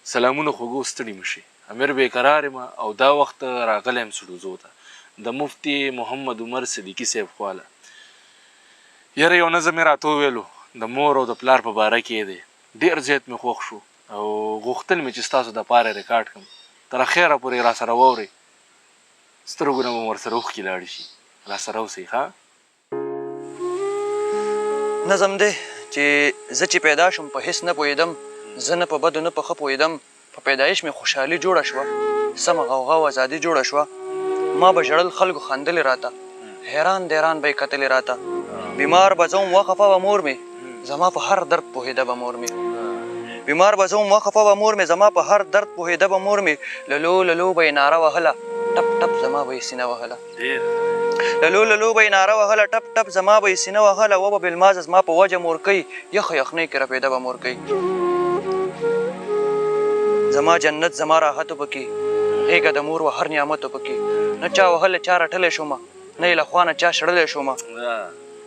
سلامونه خوږو ستړي مشي امیر بیقرار یم او دا وخت راغلی یم سړوزو ته د مفتي محمد عمر صديقي صاحب خواله. یاره یو نظم یې راته وویلو د مور او د پلار په باره کې دی. ډېر زیات مې خوښ شو او غوښتل مې چې ستاسو دپاره ریکارډ کړم. تر اخره پورې راسره واورئ. سترګو نه به مو ورسره اوښکې لاړې شي. راسره اوسئ ښه. نظم دی چې زه چې پیدا شوم په هېڅ نه پوهېدم، زه نه په بدو نه په ښه پوهېدم. په پیدایش مې خوشحالي جوړه شوه، سمه غوغا او ازادي جوړه شوه. ما به ژړل، خلکو خندلې راته، حیران دیران به یې کتلې راته. بیمار به زه وم وخفه به مور مې زما په هر درد پوهېده به مور مې. بیمار به زه وم وخفه به مور مې زما په هر درد پوهېده به مور مې. للو للو به یې ناره وهله، ټپ ټپ زما به یې سینه وهله. للو للو به یې ناره وهله، ټپ ټپ زما به یې سینه وهله. و به بېلمازه زما په وجه مور کوي، یخه یخنۍ کې رپېده به مور کوي. زما جنت زما راحتو پکې، غېږه د مور و هر نعمتو پکې. نه چا وهله چا رټلی شومه، نه یې له خوا نه چا شړلی شومه.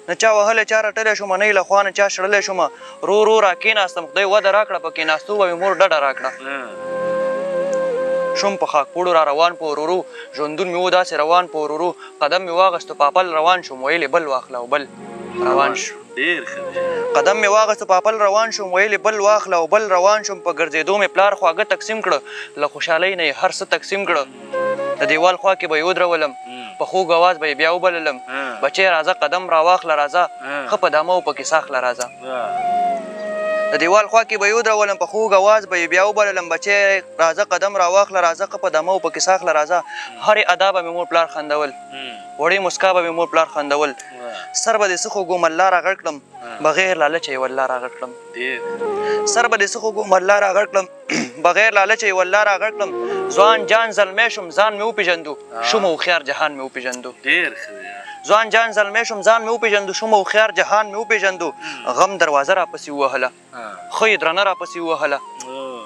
نه چا وهله چا رټلی شومه، نه یې له خوا نه چا شړلی شومه. رو رو را کېناستم، خدای وده راکړه، په کېناستو به مې مور ډډه راکړه. شوم په خاکپوړو را روان په ورورو، ژوندون مې و داسې روان په ورورو. قدم مې واغېستو پاپل روان شوم، ویلې بل واخله او بل روان شو. قدم مې واغېستو پاپل روان شوم، ویلې بل واخله او بل روان شوم. په ګرځېدو مې پلار خواږه تقسیم کړه، له خوشحالۍ نه یې هر څه تقسیم کړه. د دیوال خوا کې به یې ودرولم، په خوږ اواز به یې بیا وبللم. بچی راځه قدم راواخله راځه، ښه په دامه و پکې ساخله راځه. د دیوال خوا کې به یې ودرولم، په خوږ اواز به یې بیا وبللم. بچی راځه قدم راواخله راځه، ښه په دامه و پکې ساخله راځه. هرې ادا به مې مور پلار خندول، وړې مسکا به مې مور پلار خندول. سر به دې څه خوږو ملا راغړ کړم، بغیر لالچه یې والله راغړ کړم. سر به دې څه خوږو ملا راغړ کړم، بغیر لالچه یې والله راغړ کړم. ځوان جان زلمی شوم ځان مې وپېژندو، شوم هوښیار جهان مې وپېژندو. ځوان جان زلمی شوم ځان مې وپېژندو، شوم هوښیار جهان مې وپېژندو. غم دروازه راپسې ووهله، ښه یې درنه راپسې ووهله.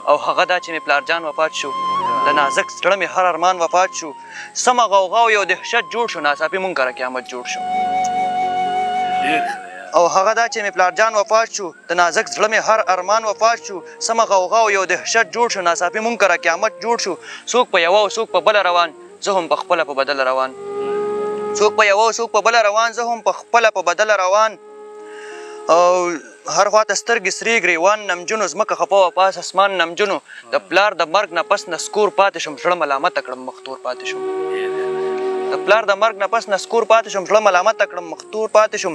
او هغه دا چې مې پلار جان وفات شو، د نازک زړه مې هر ارمان وفات شو. سمه غوغا او یو دهشت جوړ شو، ناڅاپي مونږ کره قیامت جوړ شو. او هغه دا چې مې پلار جان وفات شو، د نازک زړه مې هر ارمان وفات شو. سمه غوغا او یو دهشت جوړ شو، ناڅاپي مونږ کره قیامت جوړ شو. څوک په یوه او څوک په بله روان، زه هم په خپله په بدله روان. څوک په یوه او څوک په بله روان، زه هم په خپله په بدله روان. او هر خواته سترګې سرې ګریوان نمجنو، ځمکه خپه وه پاس اسمان نمجنو. د پلار د مرګ نه پس نسکور پاتې شم، زړه ملامته کړم مختور پاتې شم. د پلار د مرګ نه پس نسکور پاتې شم، زړه ملامته کړم مختور پاتې شم.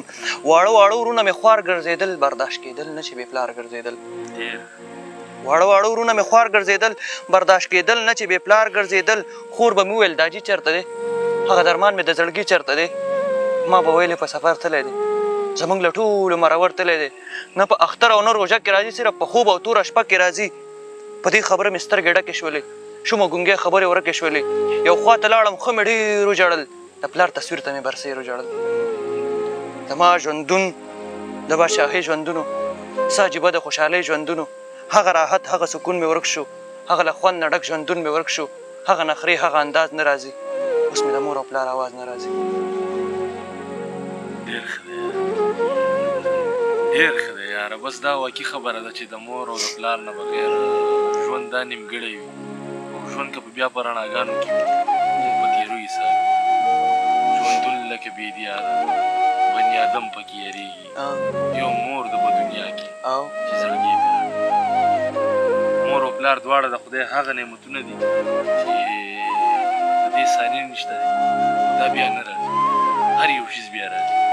واړه واړه ورونه مې خوار ګرځېدل، برداشت کېدل نه چې بې پلار ګرځېدل. واړه واړه ورونه مې خوار ګرځېدل، برداشت کېدل نه چې بې پلار ګرځېدل. خور به مې وویل داجي چېرته دی، هغه درمان مې د زړګي چېرته دی. ما به ویلې په سفر تللی دی، زموږ له ټولو مرور تللی دی. نه په اختر او نه روژه کې راځي، صرف په خوب او توره شپه کې راځي. په دې خبره مې سترګې ډکې شولې، شومه ګونګې خبرې ورکې شولې. یو خوا ته لاړم ښه مې ډېر وژړل، د پلار تصویر ته مې برسېر وژړل. زما ژوندون د بادشاهۍ ژوندونو، څه عجیبه د خوشحالۍ ژوندونو. هغه راحت هغه سکون مې ورک شو، هغه له خوند نه ډک ژوندون مې ورک شو. هغه نخرې هغه انداز نه راځي، اوس مې د مور او پلار آواز نه راځي. ډېر ښه دی ډېر ښه دی یاره. بس دا واقعي خبره ده چې د مور او د پلار نه بغیر ژوند دا نیمګړی وي. او ژوند که په بیا په رڼاګانو کې وي، موږ په تېرو حساب ژوندون لکه بېدیا ده، بني ادم پکې یېرېږي. یو مور ده په دنیا کې چې زړګی پرې مور او پلار دواړه د خدای هغه نعمتونه دي چې د دې ثانیې نشته دی، دا بیا نه راځي. هر یو شیز بیا راځي.